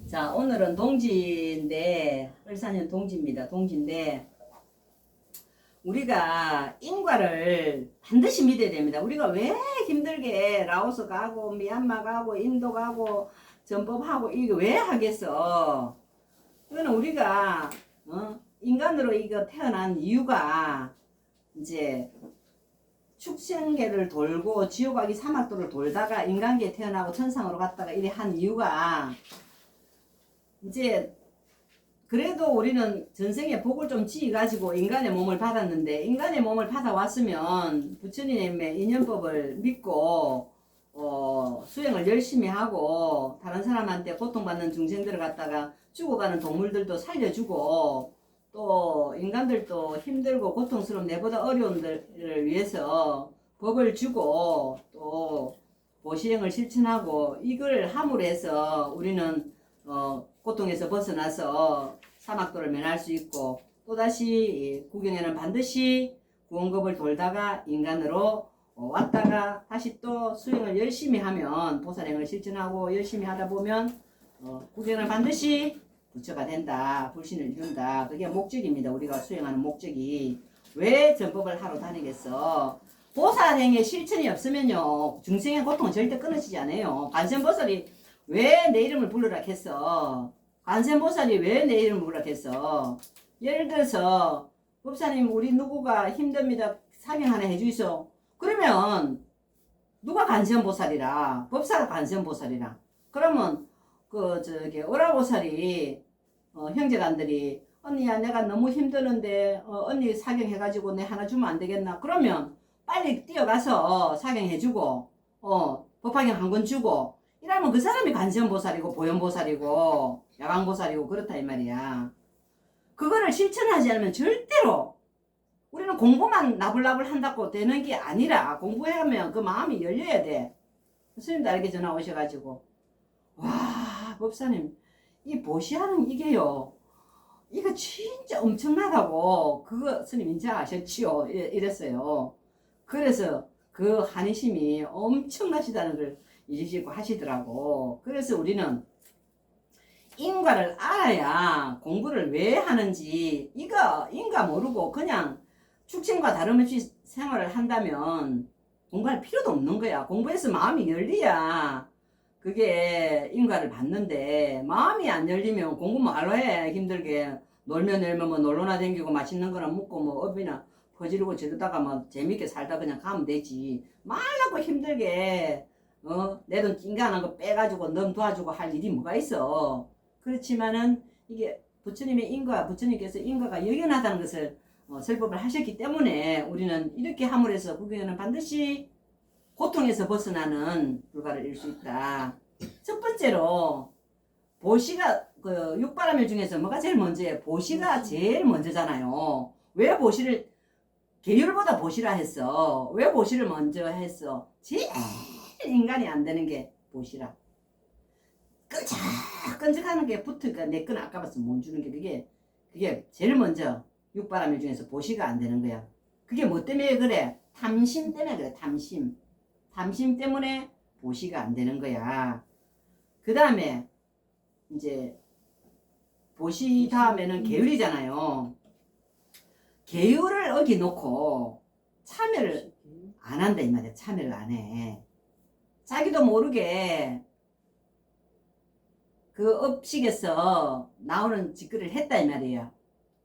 자, 오늘은 동지인데, 을사년 동지입니다. 동지인데, 우리가 인과를 반드시 믿어야 됩니다. 우리가 왜 힘들게 라오스 가고, 미얀마 가고, 인도 가고, 전법하고, 이거 왜 하겠어? 이거는 우리가, 인간으로 이거 태어난 이유가, 이제, 축생계를 돌고, 지옥아기 사막도를 돌다가 인간계에 태어나고 천상으로 갔다가 이래 한 이유가, 이제 그래도 우리는 전생에 복을 좀 지어가지고 인간의 몸을 받았는데, 인간의 몸을 받아왔으면 부처님의 인연법을 믿고 수행을 열심히 하고 다른 사람한테 고통받는 중생들을 갖다가 죽어가는 동물들도 살려주고, 또 인간들도 힘들고 고통스러운 내보다 어려운들을 위해서 법을 주고 또 보시행을 실천하고, 이걸 함으로 해서 우리는 고통에서 벗어나서 사막도를 면할 수 있고, 또다시 구경에는 반드시 구원급을 돌다가 인간으로 왔다가 다시 또 수행을 열심히 하면, 보살행을 실천하고 열심히 하다 보면 구경은 반드시 부처가 된다, 불신을 이룬다. 그게 목적입니다. 우리가 수행하는 목적이. 왜 전법을 하러 다니겠어? 보살행의 실천이 없으면요, 중생의 고통은 절대 끊어지지 않아요. 관세음보살이 왜 내 이름을 부르라 했어? 관세음보살이 왜 내 이름을 부르라 했어? 예를 들어서 법사님, 우리 누구가 힘듭니다, 사경 하나 해주이소. 그러면 누가 관세음보살이라? 법사가 관세음보살이라. 그러면 오라보살이 형제간들이, 언니야 내가 너무 힘드는데 언니 사경해가지고 내 하나 주면 안 되겠나? 그러면 빨리 뛰어가서 사경해주고 법화경 한 권 주고, 이러면 그 사람이 관세음보살이고 보현보살이고 야광보살이고 그렇다 이 말이야. 그거를 실천하지 않으면 절대로, 우리는 공부만 나불나불 한다고 되는 게 아니라, 공부하면 그 마음이 열려야 돼. 스님도 알게 전화 오셔가지고, 와 법사님, 이 보시하는 이게요, 이거 진짜 엄청나다고 그거 스님 인정하셨지요? 이랬어요. 그래서 그 한의심이 엄청나시다는 걸 이지시고 하시더라고. 그래서 우리는 인과를 알아야 공부를 왜 하는지, 이거 인과 모르고 그냥 축생과 다름없이 생활을 한다면 공부할 필요도 없는 거야. 공부해서 마음이 열려야 그게 인과를 받는데, 마음이 안 열리면 공부 뭐하러 해? 힘들게 놀면 뭐 놀러나 댕기고 맛있는 거나 먹고 뭐 업이나 퍼지르고 저러다가 뭐 재밌게 살다 그냥 가면 되지. 말라고 힘들게 내 돈 찡가는 거 빼가지고 넌 도와주고 할 일이 뭐가 있어. 그렇지만은 이게 부처님의 인과, 부처님께서 인과가 역연하다는 것을 설법을 하셨기 때문에 우리는 이렇게 함으로 해서 구경에는 반드시 고통에서 벗어나는 불가를 이룰 수 있다. 첫 번째로, 보시가 육바라밀 중에서 뭐가 제일 먼저예요? 보시가 제일 먼저잖아요. 왜 보시를 계율보다 보시라 했어? 왜 보시를 먼저 했어? 제일 인간이 안 되는 게 보시라. 끈적끈적하는 게 붙으니까 내 건 아까 봤어 못 주는 게, 그게 제일 먼저 육바라밀 중에서 보시가 안 되는 거야. 그게 뭐 때문에 그래? 탐심 때문에 그래. 탐심 때문에 보시가 안 되는 거야. 그 다음에 이제 보시 다음에는 계율이잖아요. 계율을 어기놓고 참여를 안 한다 이 말이야. 참여를 안 해. 자기도 모르게 그 업식에서 나오는 짓거리를 했다 이 말이야.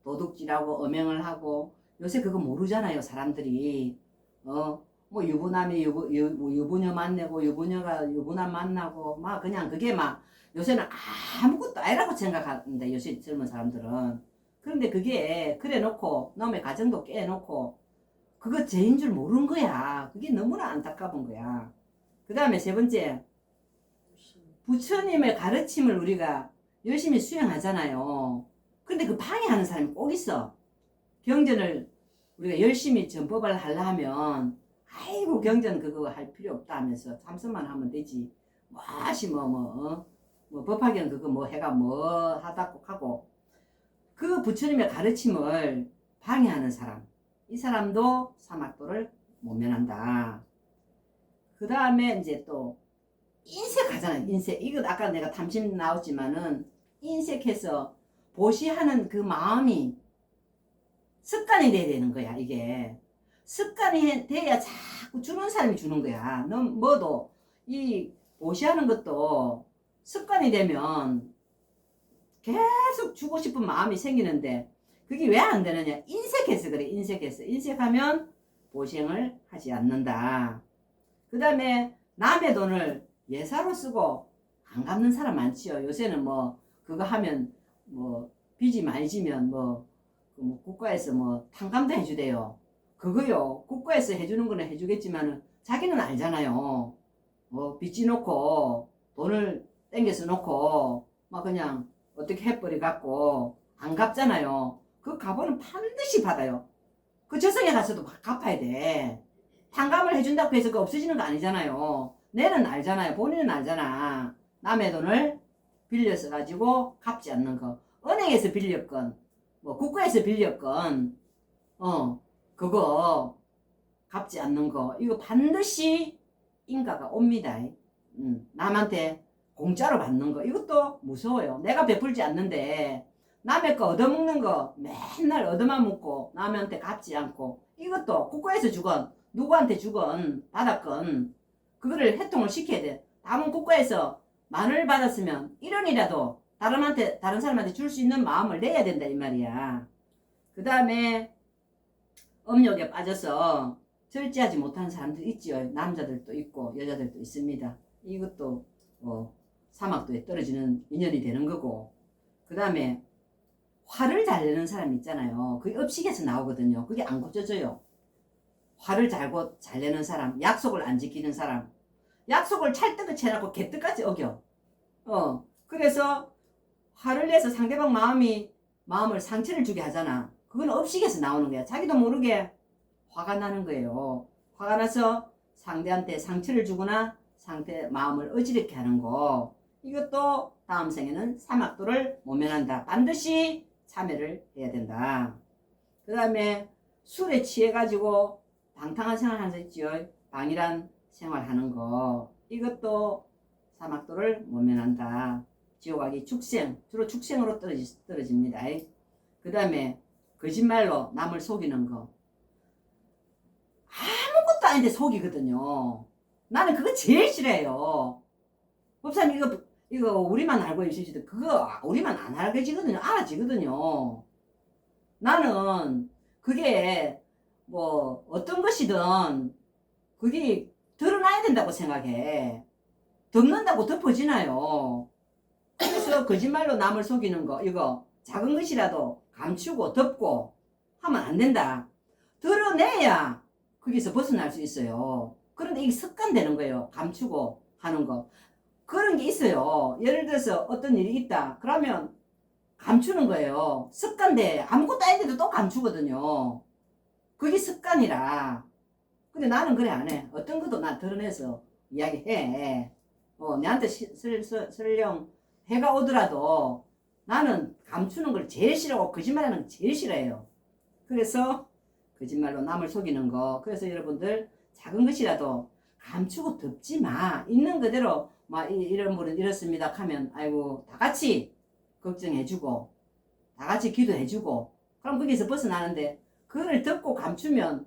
도둑질하고 엄행을 하고. 요새 그거 모르잖아요, 사람들이. 뭐 유부남이 유부녀 만나고 유부녀가 유부남 만나고 막 그냥 그게 막 요새는 아무것도 아니라고 생각하는데, 요새 젊은 사람들은. 그런데 그게 그래 놓고 놈의 가정도 깨놓고 그거 죄인 줄 모르는 거야. 그게 너무나 안타까운 거야. 그 다음에 세 번째, 부처님의 가르침을 우리가 열심히 수행하잖아요. 근데 그 방해하는 사람이 꼭 있어. 경전을 우리가 열심히 전법을 하려면, 아이고 경전 그거 할 필요 없다 하면서 참선만 하면 되지. 뭐시 뭐 법화경 그거 뭐 해가 뭐 하다고 하고, 그 부처님의 가르침을 방해하는 사람, 이 사람도 사막도를 못 면한다. 그 다음에 이제 또 인색하잖아요. 인색. 이거 아까 내가 탐심 나왔지만은 인색해서 보시하는 그 마음이 습관이 돼야 되는 거야. 이게 습관이 돼야 자꾸 주는 사람이 주는 거야. 너 뭐도 이 보시하는 것도 습관이 되면 계속 주고 싶은 마음이 생기는데 그게 왜 안 되느냐? 인색해서 그래. 인색해서. 인색하면 보생을 하지 않는다. 그 다음에 남의 돈을 예사로 쓰고 안 갚는 사람 많지요. 요새는 뭐 그거 하면 뭐 빚이 많이 지면 뭐 국가에서 뭐 탕감도 해주대요. 그거요. 국가에서 해주는 거는 해주겠지만은 자기는 알잖아요. 뭐 빚지 놓고 돈을 땡겨서 놓고 막 그냥 어떻게 해버리 갖고 안 갚잖아요. 그 값은 반드시 받아요. 그 저승에 가서도 갚아야 돼. 탕감을 해준다고 해서 그 없어지는 거 아니잖아요. 내는 알잖아요. 본인은 알잖아. 남의 돈을 빌려서 가지고 갚지 않는 거. 은행에서 빌렸건 뭐 국가에서 빌렸건 그거 갚지 않는 거 이거 반드시 인가가 옵니다. 남한테 공짜로 받는 거 이것도 무서워요. 내가 베풀지 않는데 남의 거 얻어먹는 거 맨날 얻어만 먹고 남한테 갚지 않고 이것도 국가에서 주건 누구한테 주건 받았건 그거를 해통을 시켜야 돼. 다른 국가에서 10,000원을 받았으면 1원이라도 다른 사람한테 줄 수 있는 마음을 내야 된다 이 말이야. 그 다음에 음욕에 빠져서 절제하지 못하는 사람들 있지요. 남자들도 있고 여자들도 있습니다. 이것도 사막도에 떨어지는 인연이 되는 거고. 그 다음에 화를 잘 내는 사람 있잖아요. 그게 업식에서 나오거든요. 그게 안 고쳐져요. 화를 잘 내는 사람, 약속을 안 지키는 사람, 약속을 찰떡을 채놓고 개떡까지 어겨. 그래서 화를 내서 상대방 마음을 상처를 주게 하잖아. 그건 업식에서 나오는 거야. 자기도 모르게 화가 나는 거예요. 화가 나서 상대한테 상처를 주거나 상대 마음을 어지럽게 하는 거. 이것도 다음 생에는 사막도를 모면한다. 반드시 참여를 해야 된다. 그 다음에 술에 취해가지고 방탕한 생활하는 거 있지요. 방일한 생활하는 거. 이것도 사막도를 모면한다. 지옥하기 축생, 주로 축생으로 떨어집니다. 그 다음에 거짓말로 남을 속이는 거. 아무것도 아닌데 속이거든요. 나는 그거 제일 싫어해요. 법사님 이거 우리만 알고 있으시도 그거 우리만 안 알게지거든요. 알아지거든요. 나는 그게 뭐 어떤 것이든 그게 드러나야 된다고 생각해. 덮는다고 덮어지나요. 그래서 거짓말로 남을 속이는 거 이거 작은 것이라도 감추고 덮고 하면 안 된다. 드러내야 거기서 벗어날 수 있어요. 그런데 이게 습관되는 거예요. 감추고 하는 거. 그런 게 있어요. 예를 들어서 어떤 일이 있다. 그러면 감추는 거예요. 습관돼. 아무것도 아닌데도 또 감추거든요. 그게 습관이라. 근데 나는 그래 안 해. 어떤 것도 나 드러내서 이야기해. 내한테 설령 해가 오더라도 나는 감추는 걸 제일 싫어하고 거짓말하는 걸 제일 싫어해요. 그래서 거짓말로 남을 속이는 거. 그래서 여러분들 작은 것이라도 감추고 덮지 마. 있는 그대로 막 이런 분은 이렇습니다 하면 아이고 다 같이 걱정해주고 다 같이 기도해주고 그럼 거기서 벗어나는데 그걸 덮고 감추면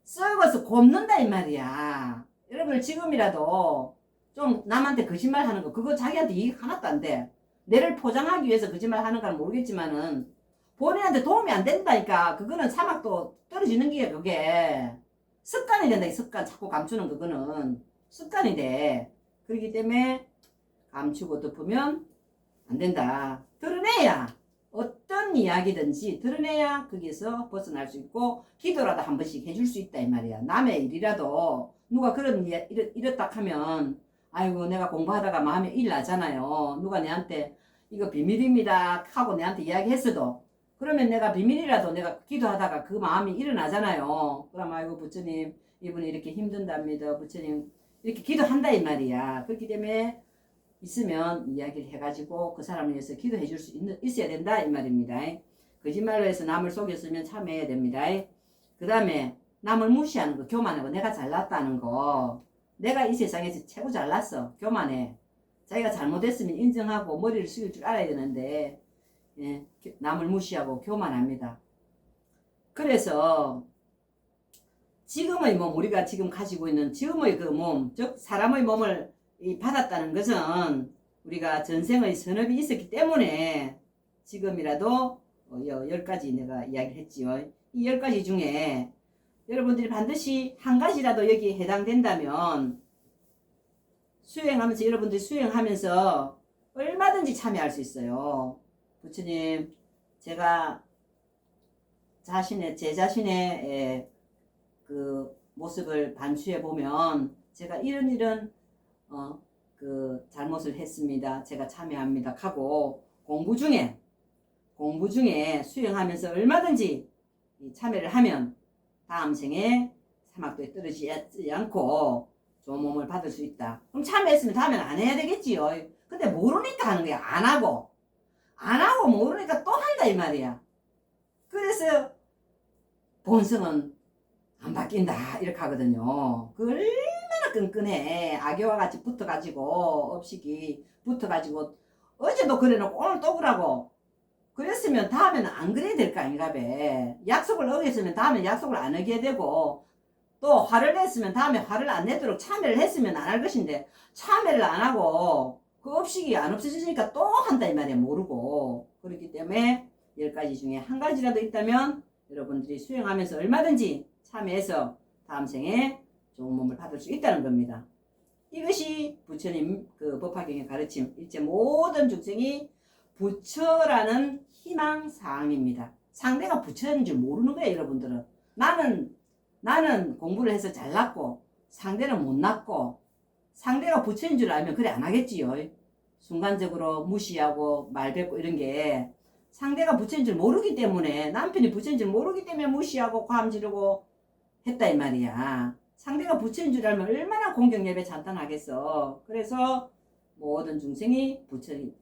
썩어서 곱는다 이 말이야. 여러분 지금이라도 좀 남한테 거짓말 하는 거 그거 자기한테 이익 하나도 안 돼. 내를 포장하기 위해서 거짓말 하는 건 모르겠지만은 본인한테 도움이 안 된다니까. 그거는 사막도 떨어지는 게 그게 습관이 된다. 이 습관 자꾸 감추는 그거는 습관이 돼. 그렇기 때문에 감추고 덮으면 안 된다. 드러내야 어떤 이야기든지 드러내야 거기서 벗어날 수 있고 기도라도 한 번씩 해줄 수 있다 이 말이야. 남의 일이라도 누가 그런 이렇다 하면 아이고 내가 공부하다가 마음에 일 나잖아요. 누가 내한테 이거 비밀입니다 하고 내한테 이야기했어도 그러면 내가 비밀이라도 내가 기도하다가 그 마음이 일어나잖아요. 그럼 아이고 부처님 이분이 이렇게 힘든답니다. 부처님 이렇게 기도한다 이 말이야. 그렇기 때문에 있으면 이야기를 해가지고 그 사람을 위해서 기도해 줄 수 있어야 된다 이 말입니다. 거짓말로 해서 남을 속였으면 참여해야 됩니다. 그 다음에 남을 무시하는 거 교만하고 내가 잘났다는 거 내가 이 세상에서 최고 잘났어 교만해. 자기가 잘못했으면 인정하고 머리를 숙일 줄 알아야 되는데 예, 남을 무시하고 교만합니다. 그래서 지금의 몸, 우리가 지금 가지고 있는 지금의 그 몸, 즉 사람의 몸을 받았다는 것은 우리가 전생의 선업이 있었기 때문에 지금이라도 10가지 내가 이야기를 했지요. 이 10가지 중에 여러분들이 반드시 한 가지라도 여기에 해당된다면 수행하면서, 여러분들이 수행하면서 얼마든지 참여할 수 있어요. 부처님, 제가 제 자신의 그 모습을 반추해 보면 제가 이런 그 잘못을 했습니다. 제가 참여합니다. 하고 공부 중에 수행하면서 얼마든지 참여를 하면 다음 생에 사막도에 떨어지지 않고 좋은 몸을 받을 수 있다. 그럼 참여했으면 다음엔 안 해야 되겠지요. 근데 모르니까 하는 거야. 안 하고 모르니까 또 한다 이 말이야. 그래서 본성은 안 바뀐다 이렇게 하거든요. 그 얼마나 끈끈해. 악여와 같이 붙어가지고 업식이 붙어가지고 어제도 그래놓고 오늘 또 그러고 그랬으면 다음에는 안 그래야 될 거 아닌가 배. 약속을 어겼으면 다음에 약속을 안 어겨야 되고 또 화를 냈으면 다음에 화를 안 내도록 참여를 했으면 안 할 것인데 참여를 안 하고 그 업식이 안 없어지니까 또 한다 이 말이야. 모르고. 그렇기 때문에 10가지 중에 한 가지라도 있다면 여러분들이 수행하면서 얼마든지 참여해서 다음 생에 좋은 몸을 받을 수 있다는 겁니다. 이것이 부처님 그 법화경의 가르침. 일체 모든 중생이 부처라는 희망사항입니다. 상대가 부처인 줄 모르는 거예요, 여러분들은. 나는 공부를 해서 잘났고 상대는 못났고 상대가 부처인 줄 알면 그래 안 하겠지요. 순간적으로 무시하고 말뱉고 이런 게 상대가 부처인 줄 모르기 때문에, 남편이 부처인 줄 모르기 때문에 무시하고 과음 지르고 했다 이 말이야. 상대가 부처인 줄 알면 얼마나 공경 예배 찬탄하겠어. 그래서 모든 중생이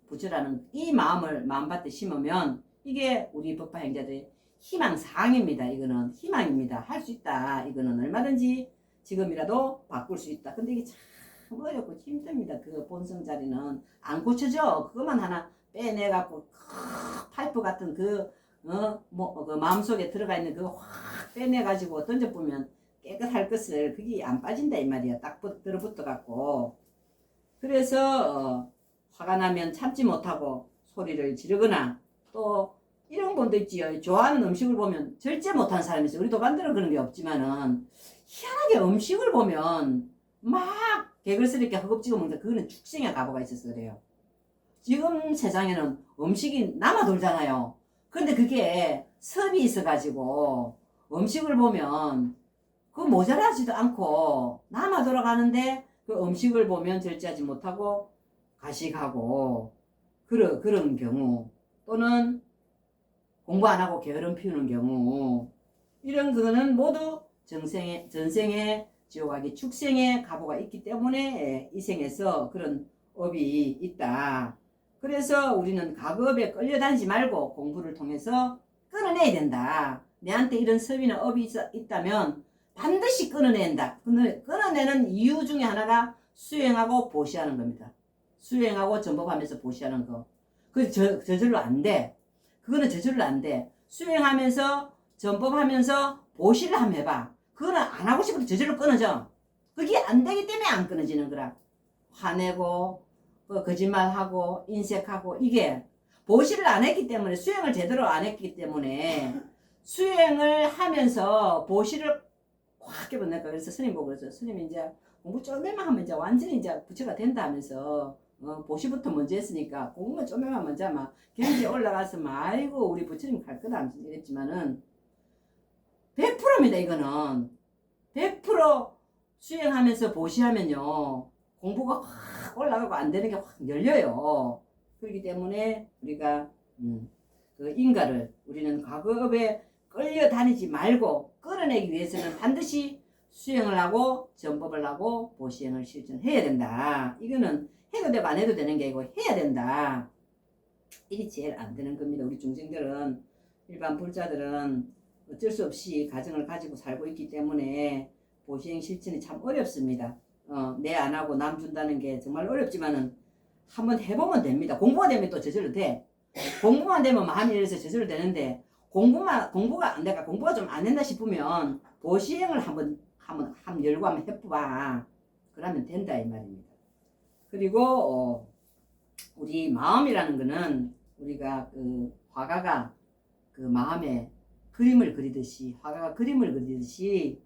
부처라는 이 마음을 마음밭에 심으면 이게 우리 법화 행자들의 희망사항입니다. 이거는 희망입니다. 할 수 있다. 이거는 얼마든지 지금이라도 바꿀 수 있다. 근데 이게 참 어렵고 힘듭니다. 그 본성 자리는 안 고쳐져. 그것만 하나 빼내갖고 파이프 같은 그 마음속에 들어가 있는 그거 확 빼내가지고 던져보면 깨끗할 것을 그게 안 빠진다 이 말이야. 딱 들어붙어갖고. 그래서 화가 나면 참지 못하고 소리를 지르거나 또 이런 분도 있지요. 좋아하는 음식을 보면 절제 못하는 사람이 있어요. 우리 도반들은 그런 게 없지만은 희한하게 음식을 보면 막 개걸스럽게 허겁지겁 먹는데 그거는 축생의 가보가 있어서 그래요. 지금 세상에는 음식이 남아 돌잖아요. 그런데 그게 섭이 있어가지고 음식을 보면 그거 모자라지도 않고 남아 돌아가는데 그 음식을 보면 절제하지 못하고 가식하고 그런 경우, 또는 공부 안 하고 게으름 피우는 경우, 이런 거는 모두 전생에 지옥하기 축생의 가보가 있기 때문에 이 생에서 그런 업이 있다. 그래서 우리는 과거업에 끌려다니지 말고 공부를 통해서 끊어내야 된다. 내한테 이런 섭이나 업이 있다면 반드시 끊어낸다. 끊어내는 이유 중에 하나가 수행하고 보시하는 겁니다. 수행하고 전법하면서 보시하는 거. 그게 저절로 안 돼. 그거는 저절로 안 돼. 수행하면서 전법하면서 보시를 한번 해봐. 그거는 안 하고 싶어도 저절로 끊어져. 그게 안 되기 때문에 안 끊어지는 거라. 화내고 거짓말하고 인색하고, 이게 보시를 안 했기 때문에, 수행을 제대로 안 했기 때문에 수행을 하면서 보시를 확 해본다니까. 그래서 스님 보고 그래서 스님이 이제 공부 좀만 하면 이제 완전히 이제 부처가 된다 하면서 보시부터 먼저 했으니까 공부만 좀만 먼저 막 경지에 올라가서 막 아이고 우리 부처님 갈 거다 이랬지만은 100%입니다. 이거는 100% 수행하면서 보시하면요 공부가 확 올라가고 안 되는 게 확 열려요. 그렇기 때문에 우리가 그 인가를, 우리는 과거업에 끌려다니지 말고 끌어내기 위해서는 반드시 수행을 하고 전법을 하고 보시행을 실천해야 된다. 이거는 해도 되고 안 해도 되는 게 아니고 해야 된다. 이게 제일 안 되는 겁니다. 우리 중생들은, 일반 불자들은 어쩔 수 없이 가정을 가지고 살고 있기 때문에 보시행 실천이 참 어렵습니다. 내 안 하고 남 준다는 게 정말 어렵지만은 한번 해보면 됩니다. 공부가 되면 또 저절로 돼. 공부만 되면 마음이 이래서 저절로 되는데 내가 공부가 좀 안 된다 싶으면 보시행을 한번 열고 한번 해봐. 그러면 된다 이 말입니다. 그리고 우리 마음이라는 거는 우리가 그 화가가 그 마음에 그림을 그리듯이 화가가 그림을 그리듯이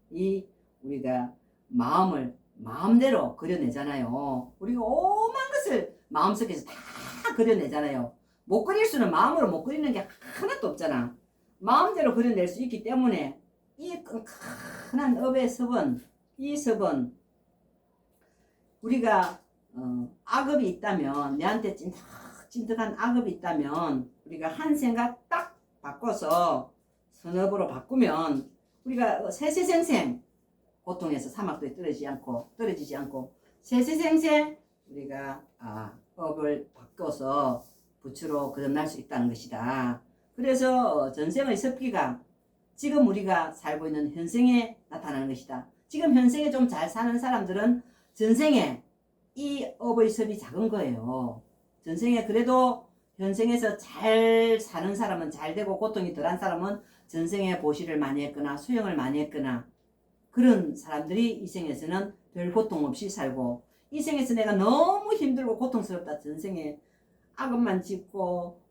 이 우리가 마음을 마음대로 그려내잖아요. 우리가 오만 것을 마음속에서 다 그려내잖아요. 못 그릴 수는 마음으로 못 그리는 게 하나도 없잖아. 마음대로 그려낼 수 있기 때문에 이 끈끈한 업의 섭은 이 섭은 우리가 악업이 있다면 내한테 찐득한 악업이 있다면 우리가 한 생각 딱 바꿔서 선업으로 바꾸면 우리가 세세생생 고통에서 사막도에 떨어지지 않고 세세생생 우리가 업을 바꿔서 부처로 거듭날 수 있다는 것이다. 그래서 전생의 섭기가 지금 우리가 살고 있는 현생에 나타나는 것이다. 지금 현생에 좀 잘 사는 사람들은 전생에 이 업의 섭이 작은 거예요. 전생에 그래도 현생에서 잘 사는 사람은 잘 되고 고통이 덜한 사람은 전생에 보시를 많이 했거나 수행을 많이 했거나 그런 사람들이 이 생에서는 별 고통 없이 살고 이 생에서 내가 너무 힘들고 고통스럽다 전생에 악업만 짓고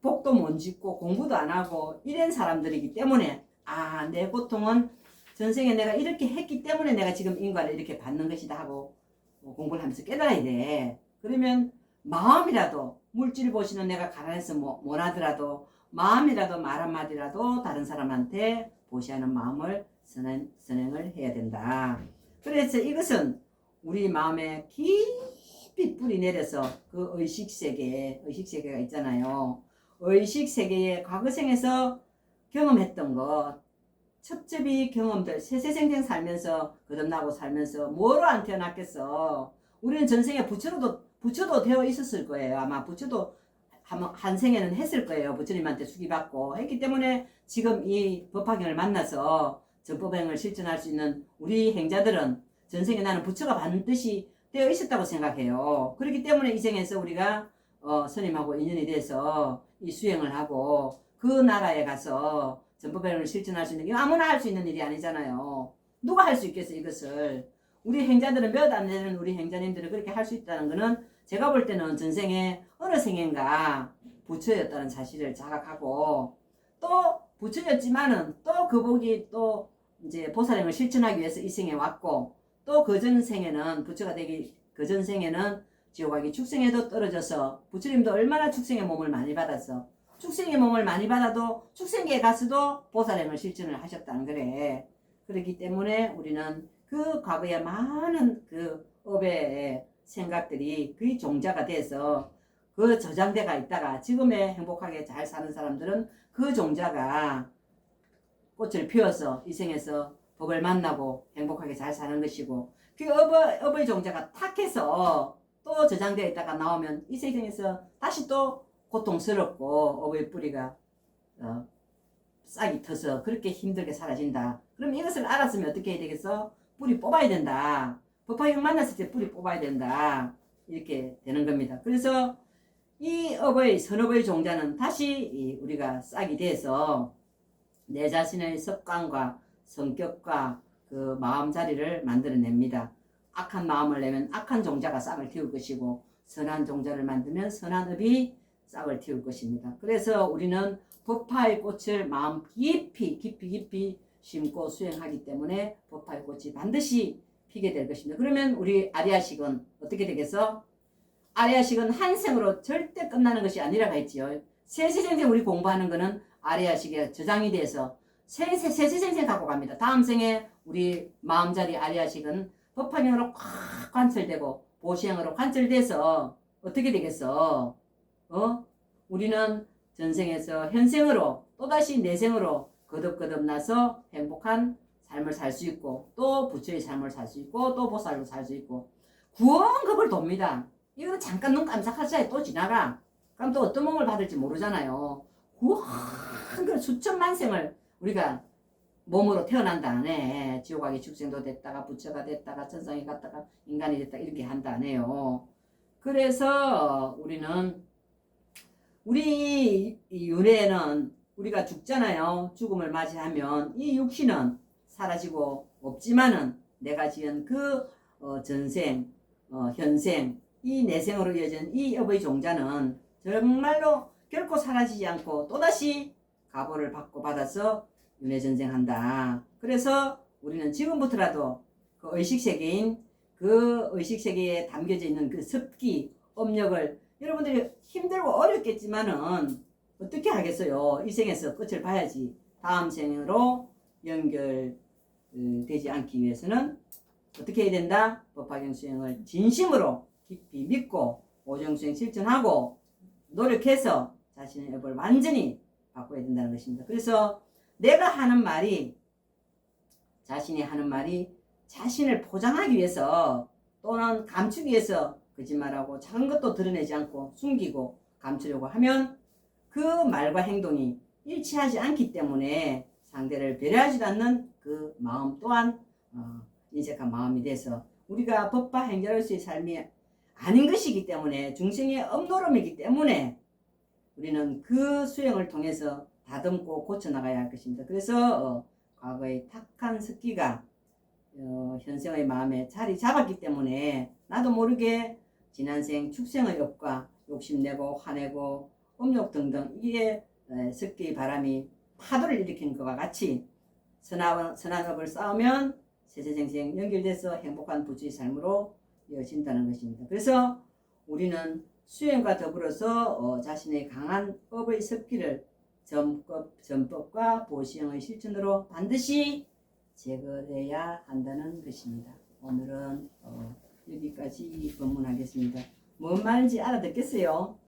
복도 못 짓고 공부도 안 하고 이런 사람들이기 때문에 내 고통은 전생에 내가 이렇게 했기 때문에 내가 지금 인과를 이렇게 받는 것이다 하고 공부를 하면서 깨달아야 돼. 그러면 마음이라도 물질 보시는 내가 가난해서 못하더라도 마음이라도 말 한마디라도 다른 사람한테 보시하는 마음을 선행을 해야 된다. 그래서 이것은 우리 마음에 깊이 뿌리 내려서 그 의식세계가 있잖아요. 의식세계에 과거생에서 경험했던 것 첩첩이 경험들 세세생생 살면서 거듭나고 살면서 뭐로 안 태어났겠어. 우리는 전생에 부처도 되어 있었을 거예요. 아마 부처도 한 생에는 했을 거예요. 부처님한테 수기받고 했기 때문에 지금 이 법화경을 만나서 전법행을 실천할 수 있는 우리 행자들은 전생에 나는 부처가 반드시 되어 있었다고 생각해요. 그렇기 때문에 이 생에서 우리가 스님하고 인연이 돼서 이 수행을 하고 그 나라에 가서 전법행을 실천할 수 있는 게 아무나 할 수 있는 일이 아니잖아요. 누가 할 수 있겠어 이것을. 우리 행자들은 몇 안 되는 우리 행자님들은 그렇게 할 수 있다는 거는 제가 볼 때는 전생에 어느 생인가 부처였다는 사실을 자각하고 또 부처였지만은 또 그 복이 또 이제 보살행을 실천하기 위해서 이 생에 왔고 또 그 전생에는 부처가 되기 그 전생에는 지옥하기 축생에도 떨어져서 부처님도 얼마나 축생의 몸을 많이 받았어. 축생의 몸을 많이 받아도 축생계에 가서도 보살행을 실천을 하셨다는 거래. 그렇기 때문에 우리는 그 과거에 많은 그 업의 생각들이 그 종자가 돼서 그 저장대가 있다가 지금의 행복하게 잘 사는 사람들은 그 종자가 꽃을 피워서 이 생에서 복을 만나고 행복하게 잘 사는 것이고 그 업의 종자가 탁해서 또 저장되어 있다가 나오면 이 세상에서 다시 또 고통스럽고 업의 뿌리가 싹이 터서 그렇게 힘들게 사라진다. 그럼 이것을 알았으면 어떻게 해야 되겠어? 뿌리 뽑아야 된다. 법화경 만났을 때 뿌리 뽑아야 된다. 이렇게 되는 겁니다. 그래서 이 선업의 종자는 다시 우리가 싹이 돼서 내 자신의 습관과 성격과 그 마음자리를 만들어냅니다. 악한 마음을 내면 악한 종자가 싹을 틔울 것이고 선한 종자를 만들면 선한 업이 싹을 틔울 것입니다. 그래서 우리는 법화의 꽃을 마음 깊이 심고 수행하기 때문에 법화의 꽃이 반드시 피게 될 것입니다. 그러면 우리 아리아식은 어떻게 되겠어? 아리아식은 한 생으로 절대 끝나는 것이 아니라고 했지요. 세세생생 우리 공부하는 거는 아리아식에 저장이 돼서 세세생생 갖고 갑니다. 다음 생에 우리 마음자리 아리아식은 법화경으로 꽉 관철되고 보시행으로 관철돼서 어떻게 되겠어? 우리는 전생에서 현생으로 또다시 내생으로 거듭 나서 행복한 삶을 살 수 있고 또 부처의 삶을 살 수 있고 또 보살로 살 수 있고 구원급을 돕니다. 이거는 잠깐 눈 깜짝할 사이에 또 지나가. 그럼 또 어떤 몸을 받을지 모르잖아요. 구원급 수천만 생을 우리가 몸으로 태어난다 안 해. 지옥하기 축생도 됐다가 부처가 됐다가 천상에 갔다가 인간이 됐다 이렇게 한다 안 해요. 그래서 우리는 우리 이 윤회는 우리가 죽잖아요. 죽음을 맞이하면 이 육신은 사라지고 없지만은 내가 지은 그 전생, 현생, 이 내생으로 이어진 이 업의 종자는 정말로 결코 사라지지 않고 또다시 가보를 받아서 윤회전생한다. 그래서 우리는 지금부터라도 그 의식세계인 그 의식세계에 담겨져 있는 그 습기, 업력을 여러분들이 힘들고 어렵겠지만은 어떻게 하겠어요? 이 생에서 끝을 봐야지. 다음 생으로 연결되지 않기 위해서는 어떻게 해야 된다? 법화경 수행을 진심으로 깊이 믿고 오정수행 실천하고 노력해서 자신의 업을 완전히 바꿔야 된다는 것입니다. 그래서 내가 하는 말이 자신이 하는 말이 자신을 포장하기 위해서 또는 감추기 위해서 거짓말하고 작은 것도 드러내지 않고 숨기고 감추려고 하면 그 말과 행동이 일치하지 않기 때문에 상대를 배려하지도 않는 그 마음 또한 인색한 마음이 돼서 우리가 법과 행절로서의 삶이 아닌 것이기 때문에 중생의 업노름이기 때문에 우리는 그 수행을 통해서 다듬고 고쳐나가야 할 것입니다. 그래서 과거의 탁한 습기가 현생의 마음에 자리 잡았기 때문에 나도 모르게 지난생 축생의 업과 욕심내고 화내고 음욕 등등 이게 습기 바람이 파도를 일으키는 것과 같이 선한 업을 쌓으면 세세생생 연결돼서 행복한 부처의 삶으로 이어진다는 것입니다. 그래서 우리는 수행과 더불어서 자신의 강한 업의 습기를 전법과 보시형의 실천으로 반드시 제거해야 한다는 것입니다. 오늘은 여기까지 법문하겠습니다. 뭔 말인지 알아듣겠어요?